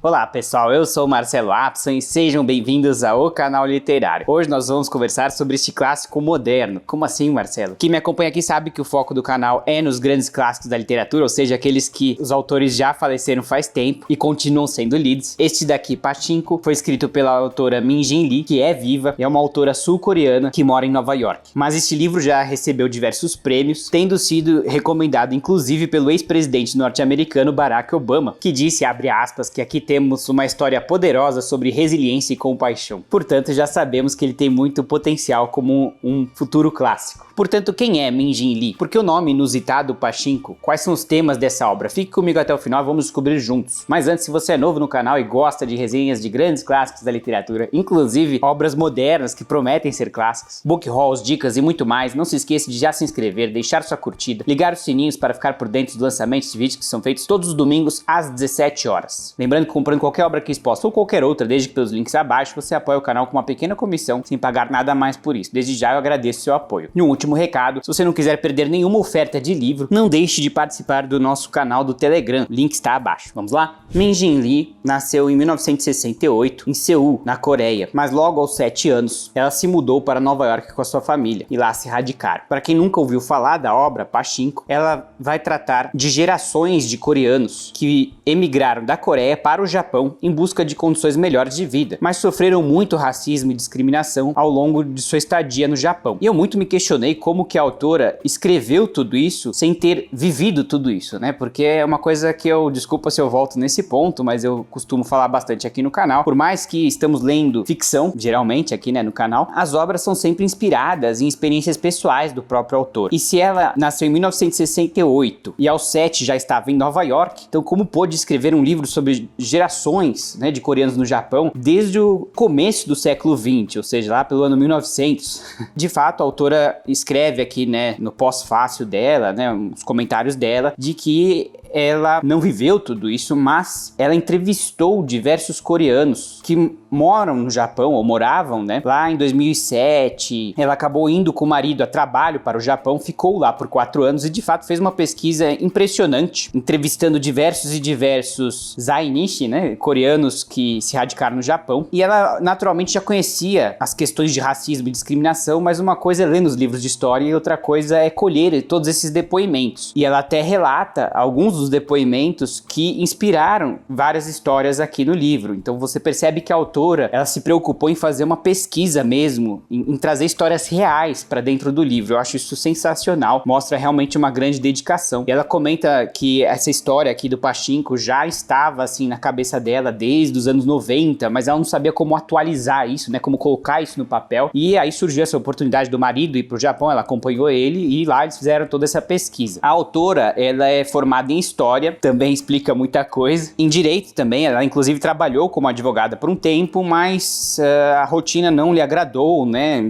Olá pessoal, eu sou o Marcelo Apson e sejam bem-vindos ao canal Literário. Hoje nós vamos conversar sobre este clássico moderno. Como assim, Marcelo? Quem me acompanha aqui sabe que o foco do canal é nos grandes clássicos da literatura, ou seja, aqueles que os autores já faleceram faz tempo e continuam sendo lidos. Este daqui, Pachinko, foi escrito pela autora Min Jin Lee, que é viva, é uma autora sul-coreana que mora em Nova York. Mas este livro já recebeu diversos prêmios, tendo sido recomendado inclusive pelo ex-presidente norte-americano Barack Obama, que disse, abre aspas, que aqui temos uma história poderosa sobre resiliência e compaixão. Portanto, já sabemos que ele tem muito potencial como um futuro clássico. Portanto, quem é Min Jin Lee? Por que o nome inusitado Pachinko? Quais são os temas dessa obra? Fique comigo até o final, vamos descobrir juntos. Mas antes, se você é novo no canal e gosta de resenhas de grandes clássicos da literatura, inclusive obras modernas que prometem ser clássicos, book hauls, dicas e muito mais, não se esqueça de já se inscrever, deixar sua curtida, ligar os sininhos para ficar por dentro dos lançamentos de vídeos que são feitos todos os domingos às 17 horas. Lembrando que comprando qualquer obra que exposta ou qualquer outra, desde que pelos links abaixo, você apoia o canal com uma pequena comissão, sem pagar nada mais por isso. Desde já eu agradeço seu apoio. E um último recado, se você não quiser perder nenhuma oferta de livro, não deixe de participar do nosso canal do Telegram, o link está abaixo. Vamos lá? Min Jin Lee nasceu em 1968 em Seul, na Coreia, mas logo aos 7 anos ela se mudou para Nova York com a sua família e lá se radicaram. Para quem nunca ouviu falar da obra Pachinko, ela vai tratar de gerações de coreanos que emigraram da Coreia para o Japão em busca de condições melhores de vida, mas sofreram muito racismo e discriminação ao longo de sua estadia no Japão. E eu muito me questionei como que a autora escreveu tudo isso sem ter vivido tudo isso, né? Porque é uma coisa que desculpa se eu volto nesse ponto, mas eu costumo falar bastante aqui no canal. Por mais que estamos lendo ficção, geralmente aqui, né, no canal, as obras são sempre inspiradas em experiências pessoais do próprio autor. E se ela nasceu em 1968 e aos 7 já estava em Nova York, então como pôde escrever um livro sobre gerações, né, de coreanos no Japão desde o começo do século XX, ou seja, lá pelo ano 1900? De fato, a autora escreve aqui, né, no pós-fácil dela, né, os comentários dela, de que ela não viveu tudo isso, mas ela entrevistou diversos coreanos que moram no Japão, ou moravam, né, lá em 2007. Ela acabou indo com o marido a trabalho para o Japão, ficou lá por 4 anos e de fato fez uma pesquisa impressionante, entrevistando diversos zainichi, né, coreanos que se radicaram no Japão. E ela naturalmente já conhecia as questões de racismo e discriminação, mas uma coisa é ler nos livros de história e outra coisa é colher todos esses depoimentos. E ela até relata alguns dos depoimentos que inspiraram várias histórias aqui no livro. Então você percebe que a autora, ela se preocupou em fazer uma pesquisa mesmo, em trazer histórias reais para dentro do livro. Eu acho isso sensacional, mostra realmente uma grande dedicação. E ela comenta que essa história aqui do Pachinko já estava assim na cabeça dela desde os anos 90, mas ela não sabia como atualizar isso, né, como colocar isso no papel. E aí surgiu essa oportunidade do marido ir pro Japão, ela acompanhou ele e lá eles fizeram toda essa pesquisa. A autora, ela é formada em história, também explica muita coisa. Em direito também, ela inclusive trabalhou como advogada por um tempo, mas a rotina não lhe agradou, né?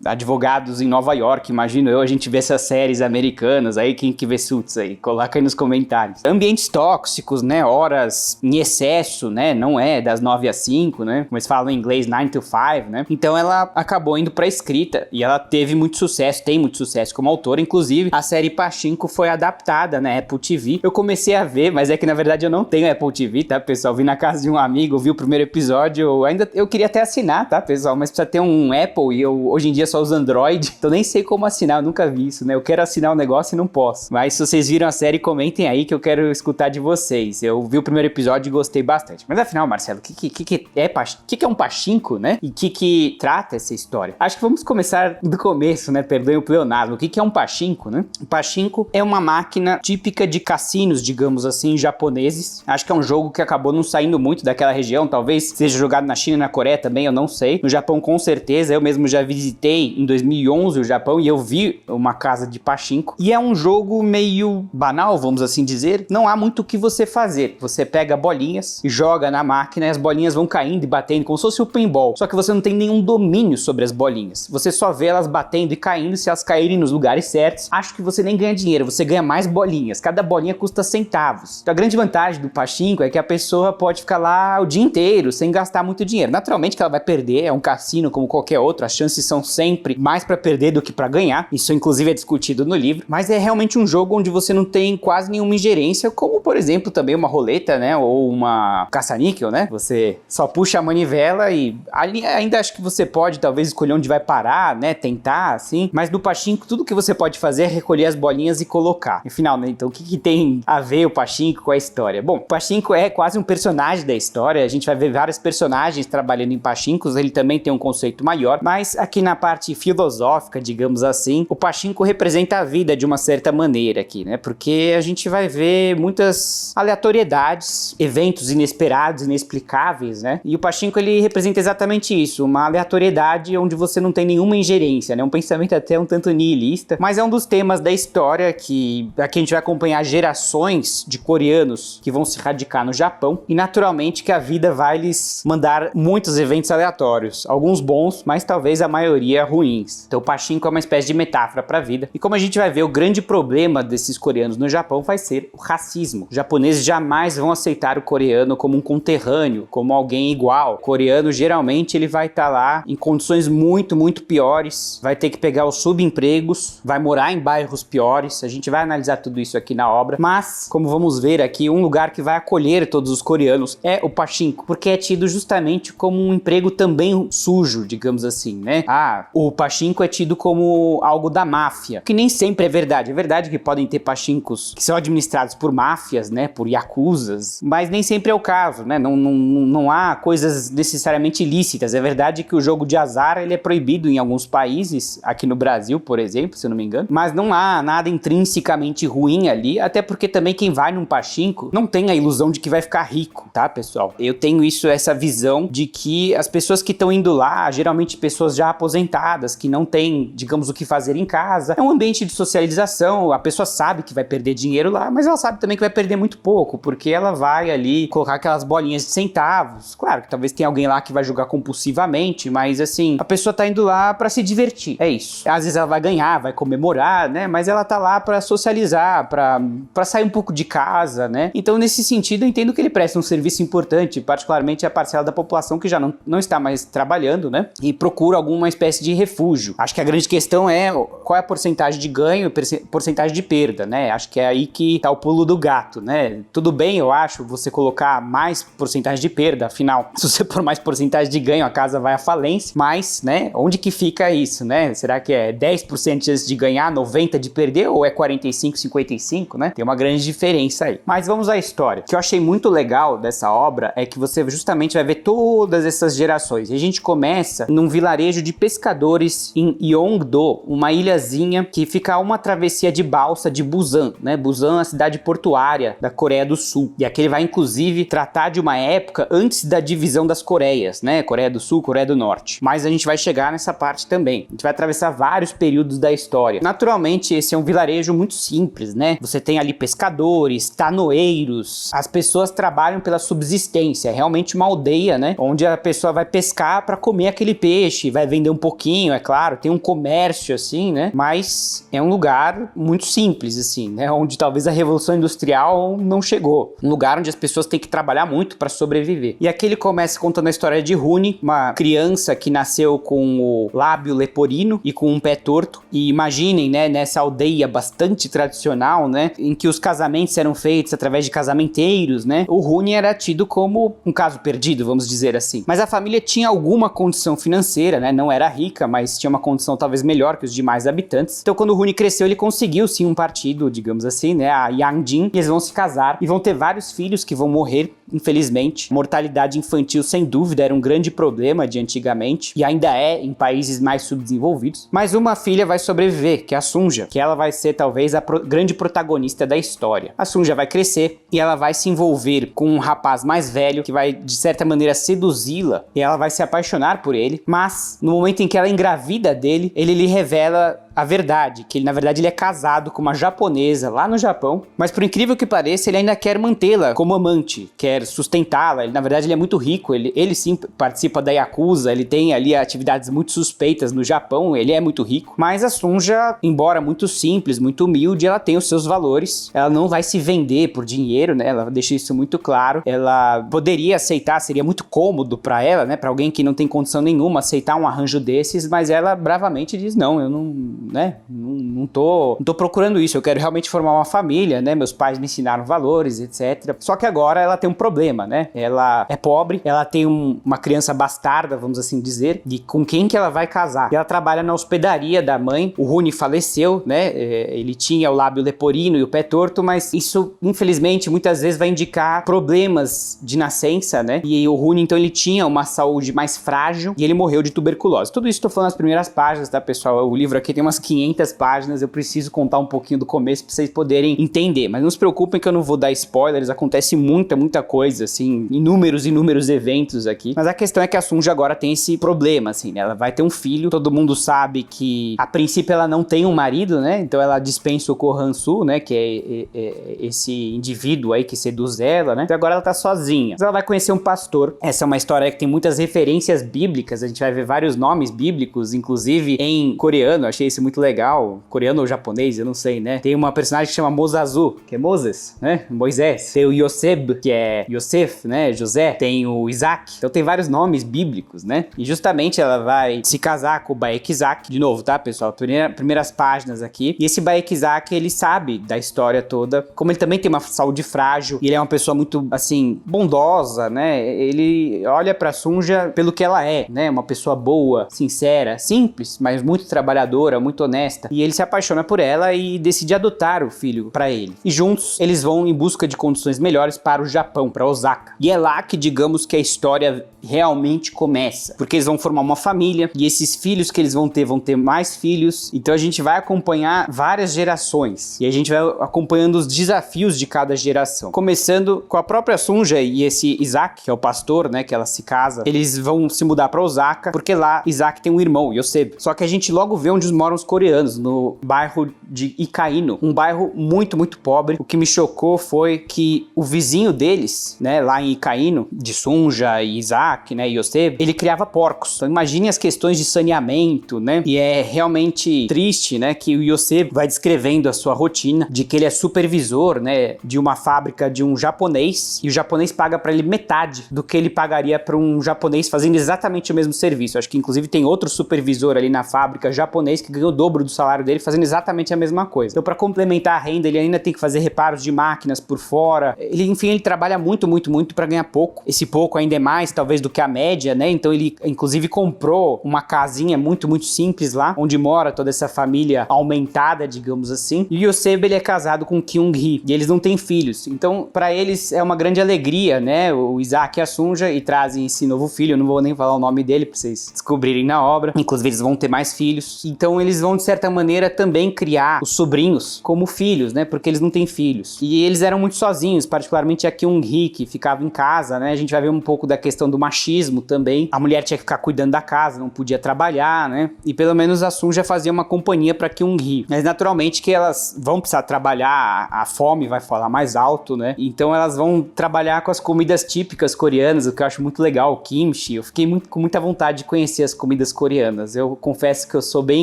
Advogados em Nova York, imagino eu, a gente vê essas séries americanas aí, quem que vê Suits aí, coloca aí nos comentários. Ambientes tóxicos, né? Horas em excesso, né? Não é das 9 às 5, né? Como eles falam em inglês, 9 to 5, né? Então ela acabou indo pra escrita e ela teve muito sucesso, tem muito sucesso como autora. Inclusive, a série Pachinko foi adaptada na Apple TV. Eu comecei a ver, mas é que na verdade eu não tenho Apple TV, tá, pessoal? Vim na casa de um amigo, vi o primeiro episódio, eu queria até assinar, tá, pessoal? Mas precisa ter um Apple e eu hoje em dia só uso Android, então nem sei como assinar, eu nunca vi isso, né? Eu quero assinar o negócio e não posso. Mas se vocês viram a série, comentem aí que eu quero escutar de vocês. Eu vi o primeiro episódio e gostei bastante. Mas afinal, Marcelo, o que é um Pachinko, né? E o que trata essa história? Acho que vamos começar do começo, né? Perdoem o pleonasmo. O que é um Pachinko, né? O Pachinko é uma máquina típica de cassinos, digamos assim, japoneses. Acho que é um jogo que acabou não saindo muito daquela região, talvez seja jogado na China e na Coreia também, eu não sei. No Japão com certeza, eu mesmo já visitei em 2011 o Japão e eu vi uma casa de Pachinko. E é um jogo meio banal, vamos assim dizer. Não há muito o que você fazer. Você pega bolinhas e joga na máquina e as bolinhas vão caindo e batendo como se fosse o pinball. Só que você não tem nenhum domínio sobre as bolinhas. Você só vê elas batendo e caindo. Se elas caírem nos lugares certos, acho que você nem ganha dinheiro, você ganha mais bolinhas. Cada bolinha custa centavos. Então a grande vantagem do pachinko é que a pessoa pode ficar lá o dia inteiro sem gastar muito dinheiro. Naturalmente que ela vai perder, é um cassino como qualquer outro, as chances são sempre mais para perder do que para ganhar. Isso inclusive é discutido no livro, mas é realmente um jogo onde você não tem quase nenhuma ingerência, como por exemplo também uma roleta, né, ou uma caça-níquel, né? Você só puxa a manivela e ali ainda acho que você pode talvez escolher onde vai parar, né, tentar assim, mas no pachinko tudo que você pode fazer é recolher as bolinhas e colocar. Afinal, né, então o que tem a ver o pachinko com a história? Bom, o pachinko é quase um personagem da história, a gente vai ver vários personagens trabalhando em pachinkos, ele também tem um conceito maior, mas aqui na parte filosófica, digamos assim, o pachinko representa a vida de uma certa maneira aqui, né? Porque a gente vai ver muitas aleatoriedades, eventos inesperados, inexplicáveis, né? E o pachinko ele representa exatamente isso, uma aleatoriedade onde você não tem nenhuma ingerência, né? Um pensamento até um tanto nihilista, mas é um dos temas da história que aqui a gente vai acompanhar gerações de coreanos que vão se radicar no Japão e naturalmente que a vida vai lhes mandar muitos eventos aleatórios, alguns bons, mas talvez a maioria ruins. Então o pachinko é uma espécie de metáfora para a vida. E como a gente vai ver, o grande problema desses coreanos no Japão vai ser o racismo. Os japoneses jamais vão aceitar o coreano como um conterrâneo, como alguém igual. O coreano geralmente ele vai estar lá em condições muito piores, vai ter que pegar os subempregos, vai morar em bairros piores. A gente vai analisar tudo isso aqui na obra, mas como vamos ver aqui, um lugar que vai acolher todos os coreanos é o pachinko, porque é tido justamente como um emprego também sujo, digamos assim, né? O pachinko é tido como algo da máfia, que nem sempre é verdade. É verdade que podem ter pachinkos que são administrados por máfias, né? Por yakuzas, mas nem sempre é o caso, né? Não há coisas necessariamente ilícitas. É verdade que o jogo de azar ele é proibido em alguns países, aqui no Brasil, por exemplo, se eu não me engano, mas não há nada intrinsecamente ruim ali, até porque também quem vai num pachinko não tem a ilusão de que vai ficar rico, tá, pessoal? Eu tenho essa visão de que as pessoas que estão indo lá, geralmente pessoas já aposentadas, que não têm, digamos, o que fazer em casa, é um ambiente de socialização, a pessoa sabe que vai perder dinheiro lá, mas ela sabe também que vai perder muito pouco, porque ela vai ali colocar aquelas bolinhas de centavos. Claro que talvez tenha alguém lá que vai jogar compulsivamente, mas assim, a pessoa tá indo lá pra se divertir, é isso. Às vezes ela vai ganhar, vai comemorar, né, mas ela tá lá pra socializar, pra sair um pouco de casa, né. Então nesse sentido eu entendo que ele presta um serviço importante, particularmente a parcela da população que já não está mais trabalhando, né, e procura alguma espécie de refúgio. Acho que a grande questão é qual é a porcentagem de ganho e porcentagem de perda, né? Acho que é aí que tá o pulo do gato, né? Tudo bem, eu acho, você colocar mais porcentagem de perda, afinal, se você pôr mais porcentagem de ganho, a casa vai à falência, mas, né, onde que fica isso, né? Será que é 10% de chance de ganhar, 90% de perder, ou é 45, 55, né? Tem uma grande diferença aí. Mas vamos à história. O que eu achei muito legal dessa obra é que você justamente vai ver todas essas gerações. E a gente começa num vilarejo de pescadores em Yeongdo, uma ilhazinha que fica a uma travessia de balsa de Busan, né? Busan é a cidade portuária da Coreia do Sul. E aqui ele vai inclusive tratar de uma época antes da divisão das Coreias, né? Coreia do Sul, Coreia do Norte. Mas a gente vai chegar nessa parte também. A gente vai atravessar vários períodos da história. Naturalmente, esse é um vilarejo muito simples, né? Você tem ali pescadores, tanoeiros, as pessoas trabalham pela subsistência. É realmente uma aldeia, né? Onde a pessoa vai pescar para comer aquele peixe, vai vender um pouquinho, é claro, tem um comércio assim, né? Mas é um lugar muito simples, assim, né? Onde talvez a Revolução Industrial não chegou. Um lugar onde as pessoas têm que trabalhar muito para sobreviver. E aqui ele começa contando a história de Rune, uma criança que nasceu com o lábio leporino e com um pé torto. E imaginem, né, nessa aldeia bastante tradicional, né, em que os casamentos eram feitos através de casamenteiros, né? O Rune era tido como um caso perdido, vamos dizer assim. Mas a família tinha alguma condição financeira, né? Não era rica, mas tinha uma condição talvez melhor que os demais habitantes. Então quando o Rune cresceu, ele conseguiu sim um partido, digamos assim, né? A Yangjin, e eles vão se casar e vão ter vários filhos que vão morrer, infelizmente. Mortalidade infantil, sem dúvida, era um grande problema de antigamente e ainda é em países mais subdesenvolvidos. Mas uma filha vai sobreviver, que é a Sunja, que ela vai ser talvez a grande protagonista da história. A Sunja vai crescer e ela vai se envolver com um rapaz mais velho que vai, de certa maneira, seduzi-la e ela vai se apaixonar por ele, mas no momento em que ela engravida dele, ele lhe revela a verdade, que ele, na verdade, ele é casado com uma japonesa lá no Japão, mas por incrível que pareça, ele ainda quer mantê-la como amante, quer sustentá-la. Ele, na verdade, ele é muito rico, ele sim participa da Yakuza, ele tem ali atividades muito suspeitas no Japão, ele é muito rico, mas a Sunja, embora muito simples, muito humilde, ela tem os seus valores, ela não vai se vender por dinheiro, né, ela deixa isso muito claro, ela poderia aceitar, seria muito cômodo pra ela, né, pra alguém que não tem condição nenhuma aceitar um arranjo desses, mas ela bravamente diz, não, eu não, né, não tô procurando isso, eu quero realmente formar uma família, né, meus pais me ensinaram valores, etc. Só que agora ela tem um problema, né, ela é pobre, ela tem uma criança bastarda, vamos assim dizer, e com quem que ela vai casar? E ela trabalha na hospedaria da mãe, o Rune faleceu, né, ele tinha o lábio leporino e o pé torto, mas isso, infelizmente, muitas vezes vai indicar problemas de nascença, né, e o Rune, então, ele tinha uma saúde mais frágil e ele morreu de tuberculose. Tudo isso estou falando nas primeiras páginas, tá, pessoal? O livro aqui tem umas 500 páginas, eu preciso contar um pouquinho do começo pra vocês poderem entender, mas não se preocupem que eu não vou dar spoilers, acontece muita coisa, assim, inúmeros eventos aqui, mas a questão é que a Sunja agora tem esse problema, assim, né? Ela vai ter um filho, todo mundo sabe que, a princípio, ela não tem um marido, né, então ela dispensa o Kohansu, né, que é esse indivíduo aí que seduz ela, né, então agora ela tá sozinha, mas ela vai conhecer um pastor. Essa é uma história que tem muitas referências bíblicas, a gente vai ver vários nomes bíblicos, inclusive em coreano, eu achei isso muito legal, coreano ou japonês, eu não sei, né, tem uma personagem que chama Mosazu, que é Moses, né, Moisés, tem o Yoseb, que é Yosef, né, José, tem o Isaac, então tem vários nomes bíblicos, né, e justamente ela vai se casar com o Baek Isaac, de novo, tá, pessoal, primeiras páginas aqui, e esse Baek Isaac, ele sabe da história toda, como ele também tem uma saúde frágil, e ele é uma pessoa muito, assim, bondosa, né, ele olha pra Sunja pelo que ela é, né, uma pessoa boa, sincera, simples, mas muito trabalhadora, muito honesta, e ele se apaixona por ela e decide adotar o filho pra ele, e juntos eles vão em busca de condições melhores para o Japão, para Osaka, e é lá que, digamos, que a história realmente começa, porque eles vão formar uma família, e esses filhos que eles vão ter mais filhos, então a gente vai acompanhar várias gerações, e a gente vai acompanhando os desafios de cada geração, começando com a própria Sunja e esse Isaac, que é o pastor, né, que ela se casa, eles vão se mudar pra Osaka, porque lá Isaac tem um irmão, Yoseb, só que a gente logo vê onde moram os coreanos, no bairro de Ikaino, um bairro muito pobre. O que me chocou foi que o vizinho deles, né, lá em Ikaino, de Sunja e Isaac, né, e Yoseb, ele criava porcos. Então imagine as questões de saneamento, né, e é realmente triste, né, que o Yoseb vai descrevendo a sua rotina, de que ele é supervisor, né, de uma fábrica de um japonês, e o japonês paga pra ele metade do que ele pagaria pra um japonês fazendo exatamente o mesmo serviço. Acho que inclusive tem outro supervisor ali na fábrica japonês que ganhou o dobro do salário dele fazendo exatamente a mesma coisa. Então, pra complementar a renda, ele ainda tem que fazer reparos de máquinas por fora. Enfim, ele trabalha muito pra ganhar pouco. Esse pouco ainda é mais, talvez, do que a média, né? Então ele, inclusive, comprou uma casinha muito simples lá, onde mora toda essa família aumentada, digamos assim. E o Yoseb, ele é casado com Kyung-hee, e eles não têm filhos. Então, pra eles, é uma grande alegria, né? O Isaac e a Sunja, e trazem esse novo filho. Eu não vou nem falar o nome dele pra vocês descobrirem na obra. Inclusive, eles vão ter mais filhos. Então, eles vão, de certa maneira, também criar os sobrinhos como filhos, né? Porque eles não têm filhos. E eles eram muito sozinhos, particularmente a Kyung-hee, que ficava em casa, né? A gente vai ver um pouco da questão do machismo também. A mulher tinha que ficar cuidando da casa, não podia trabalhar, né? E pelo menos a Sunja fazia uma companhia pra Kyung-hee. Mas naturalmente que elas vão precisar trabalhar, a fome vai falar mais alto, né? Então elas vão trabalhar com as comidas típicas coreanas, o que eu acho muito legal, o kimchi. Eu fiquei com muita vontade de conhecer as comidas coreanas. Eu confesso que eu sou bem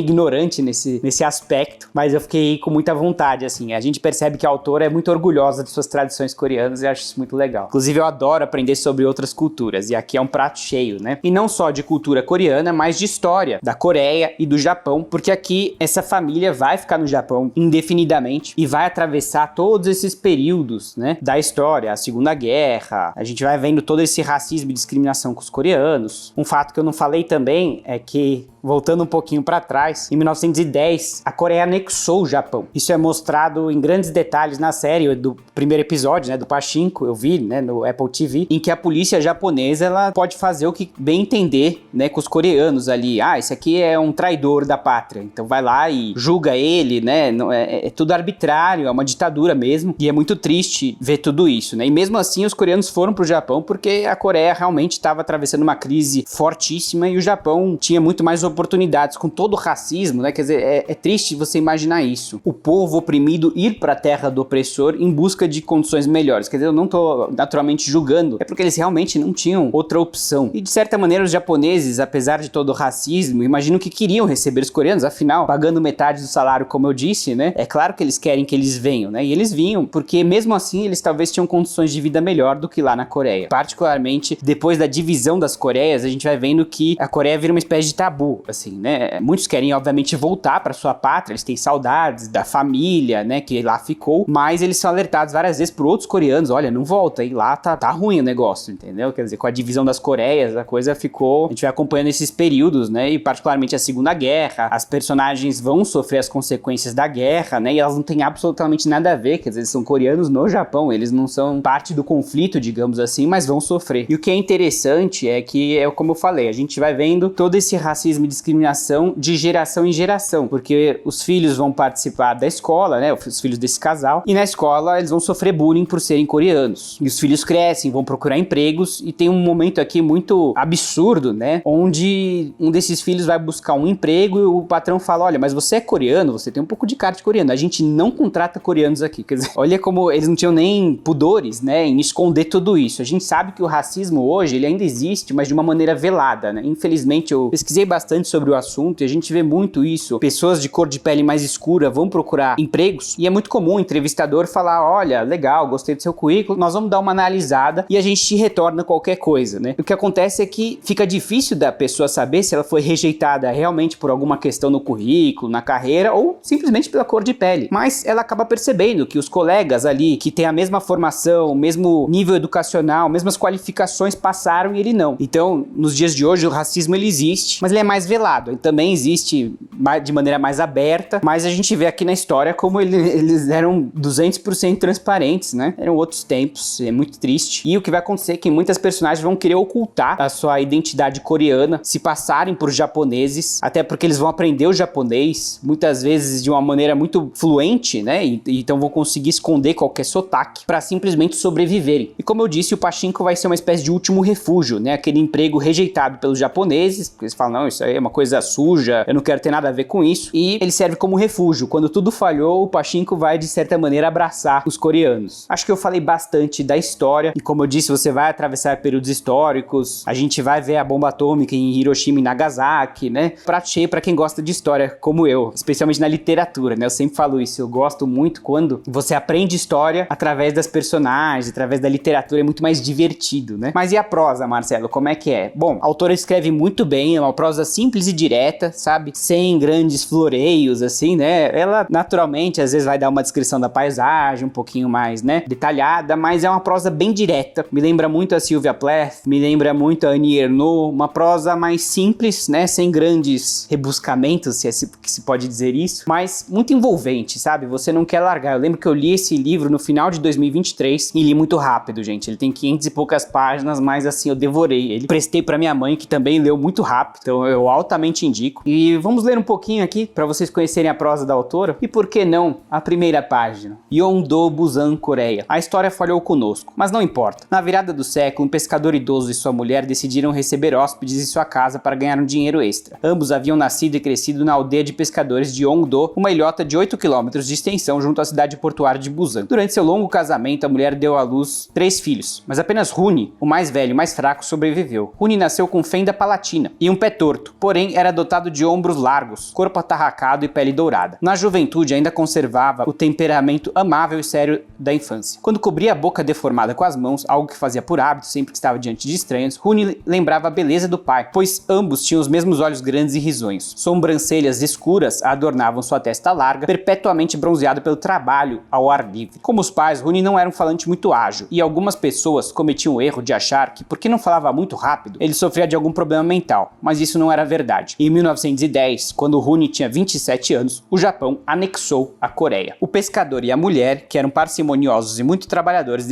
ignorante nesse aspecto, mas eu fiquei com muita vontade, assim. A gente percebe que a autora é muito orgulhosa de suas tradições coreanas e eu acho isso muito legal. Inclusive, eu adoro aprender sobre outras culturas, e aqui é um prato cheio, né? E não só de cultura coreana, mas de história da Coreia e do Japão, porque aqui essa família vai ficar no Japão indefinidamente e vai atravessar todos esses períodos, né, da história, a Segunda Guerra. A gente vai vendo todo esse racismo e discriminação com os coreanos. Um fato que eu não falei também é que, voltando um pouquinho para trás, em 1910, a Coreia anexou o Japão. Isso é mostrado em grandes detalhes na série do primeiro episódio, né, do Pachinko, eu vi, né, no Apple TV, em que a polícia japonesa, ela pode fazer o que bem entender, né, com os coreanos ali. Ah, esse aqui é um traidor da pátria, então vai lá e julga ele, né, é tudo arbitrário, é uma ditadura mesmo, e é muito triste ver tudo isso, né, e mesmo assim os coreanos foram pro Japão porque a Coreia realmente estava atravessando uma crise fortíssima e o Japão tinha muito mais oportunidades, com todo o racismo, né? Quer dizer, é triste você imaginar isso. O povo oprimido ir para a terra do opressor em busca de condições melhores. Quer dizer, eu não tô naturalmente julgando, é porque eles realmente não tinham outra opção. E de certa maneira os japoneses, apesar de todo o racismo, imagino que queriam receber os coreanos, afinal, pagando metade do salário, como eu disse, né? É claro que eles querem que eles venham, né? E eles vinham, porque mesmo assim eles talvez tinham condições de vida melhor do que lá na Coreia. Particularmente, depois da divisão das Coreias, a gente vai vendo que a Coreia vira uma espécie de tabu, assim, né? Muitos querem, obviamente, voltar para sua pátria, eles têm saudades da família, né, que lá ficou, mas eles são alertados várias vezes por outros coreanos, olha, não volta, aí lá tá ruim o negócio, entendeu? Quer dizer, com a divisão das Coreias, a coisa ficou, a gente vai acompanhando esses períodos, né, e particularmente a Segunda Guerra, as personagens vão sofrer as consequências da guerra, né, e elas não têm absolutamente nada a ver, quer dizer, eles são coreanos no Japão, eles não são parte do conflito, digamos assim, mas vão sofrer. E o que é interessante é que, como eu falei, a gente vai vendo todo esse racismo e discriminação de geração em geração, porque os filhos vão participar da escola, né, os filhos desse casal, e na escola eles vão sofrer bullying por serem coreanos. E os filhos crescem, vão procurar empregos, e tem um momento aqui muito absurdo, né, onde um desses filhos vai buscar um emprego e o patrão fala, olha, mas você é coreano, você tem um pouco de cara de coreano, a gente não contrata coreanos aqui. Quer dizer, olha como eles não tinham nem pudores, né, em esconder tudo isso. A gente sabe que o racismo hoje, ele ainda existe, mas de uma maneira velada, né. Infelizmente, eu pesquisei bastante sobre o assunto e a gente vê muito isso. Pessoas de cor de pele mais escura vão procurar empregos e é muito comum o entrevistador falar, olha, legal, gostei do seu currículo, nós vamos dar uma analisada e a gente te retorna qualquer coisa, né. O que acontece é que fica difícil da pessoa saber se ela foi rejeitada realmente por alguma questão no currículo, na carreira ou simplesmente pela cor de pele. Mas ela acaba percebendo que os colegas ali que têm a mesma formação, o mesmo nível educacional, mesmas qualificações passaram e ele não. Então, nos dias de hoje, o racismo ele existe, mas ele é mais velado. Ele também existe de maneira mais aberta, mas a gente vê aqui na história como eles eram 200% transparentes, né? Eram outros tempos, é muito triste. E o que vai acontecer é que muitas personagens vão querer ocultar a sua identidade coreana, se passarem por japoneses, até porque eles vão aprender o japonês, muitas vezes de uma maneira muito fluente, né? E então vão conseguir esconder qualquer sotaque para simplesmente sobreviverem. E como eu disse, o pachinko vai ser uma espécie de último refúgio, né? Aquele emprego rejeitado pelos japoneses, porque eles falam, não, isso aí é uma coisa suja, eu não quero ter nada a ver com isso. E ele serve como refúgio. Quando tudo falhou, o pachinko vai, de certa maneira, abraçar os coreanos. Acho que eu falei bastante da história, e como eu disse, você vai atravessar períodos históricos, a gente vai ver a bomba atômica em Hiroshima e Nagasaki, né? Prato cheio pra quem gosta de história, como eu, especialmente na literatura, né? Eu sempre falo isso, eu gosto muito quando você aprende história através das personagens, através da literatura, é muito mais divertido, né? Mas e a prosa, Marcelo, como é que é? Bom, a autora escreve muito bem, é uma prosa simples e direta, sabe? Sem grandes floreios, assim, né? Ela, naturalmente, às vezes vai dar uma descrição da paisagem, um pouquinho mais, né, detalhada, mas é uma prosa bem direta. Me lembra muito a Sylvia Plath, me lembra muito a Annie Ernaux, uma prosa mais simples, né, sem grandes rebuscamentos, se se pode dizer isso, mas muito envolvente, sabe? Você não quer largar. Eu lembro que eu li esse livro no final de 2023 e li muito rápido, gente. Ele tem 500 e poucas páginas, mas assim, eu devorei ele. Prestei pra minha mãe, que também leu muito rápido, então eu altamente indico. E vamos ler um pouquinho aqui, pra vocês conhecerem a prosa da autora. E por que não a primeira página? Yeongdo, Busan, Coreia. A história falhou conosco, mas não importa. Na virada do século, um pescador idoso e sua mulher decidiram receber hóspedes em sua casa para ganhar um dinheiro extra. Ambos haviam nascido e crescido na aldeia de pescadores de Yeongdo, uma ilhota de 8 km de extensão junto à cidade portuária de Busan. Durante seu longo casamento, a mulher deu à luz 3 filhos, mas apenas Huni, o mais velho e mais fraco, sobreviveu. Huni nasceu com fenda palatina e um pé torto, porém era dotado de ombros largos, corpo atarracado e pele dourada. Na juventude ainda conservava o temperamento amável e sério da infância. Quando cobria a boca deformada com as mãos, algo que fazia por hábito sempre que estava diante de estranhos, Huni lembrava a beleza do pai, pois ambos tinham os mesmos olhos grandes e risonhos. Sobrancelhas escuras adornavam sua testa larga, perpetuamente bronzeada pelo trabalho ao ar livre. Como os pais, Huni não era um falante muito ágil, e algumas pessoas cometiam o erro de achar que, porque não falava muito rápido, ele sofria de algum problema mental, mas isso não era verdade. Em 1910, quando Huni tinha 27 anos, o Japão anexou a Coreia. O pescador e a mulher, que eram parcimoniosos e muito trabalhadores,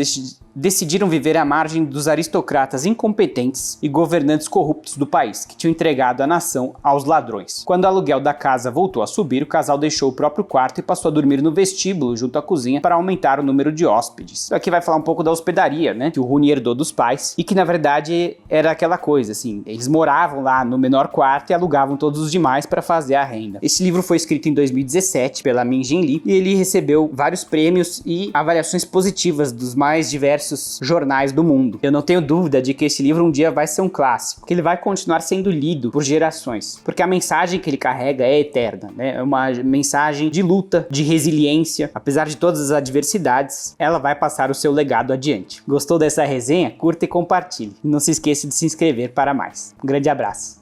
decidiram viver à margem dos aristocratas incompetentes e governantes corruptos do país, que tinham entregado a nação aos ladrões. Quando o aluguel da casa voltou a subir, o casal deixou o próprio quarto e passou a dormir no vestíbulo junto à cozinha para aumentar o número de hóspedes. Aqui vai falar um pouco da hospedaria, né, que o Rooney herdou dos pais e que na verdade era aquela coisa, assim, eles moravam lá no menor quarto e alugavam todos os demais para fazer a renda. Esse livro foi escrito em 2017 pela Min Jin Lee e ele recebeu vários prêmios e avaliações positivas dos mais diversos jornais do mundo. Eu não tenho dúvida de que esse livro um dia vai ser um clássico, que ele vai continuar sendo lido por gerações, porque a mensagem que ele carrega é eterna, né? É uma mensagem de luta, de resiliência. Apesar de todas as adversidades, ela vai passar o seu legado adiante. Gostou dessa resenha? Curta e compartilhe. E não se esqueça de se inscrever para mais. Um grande abraço.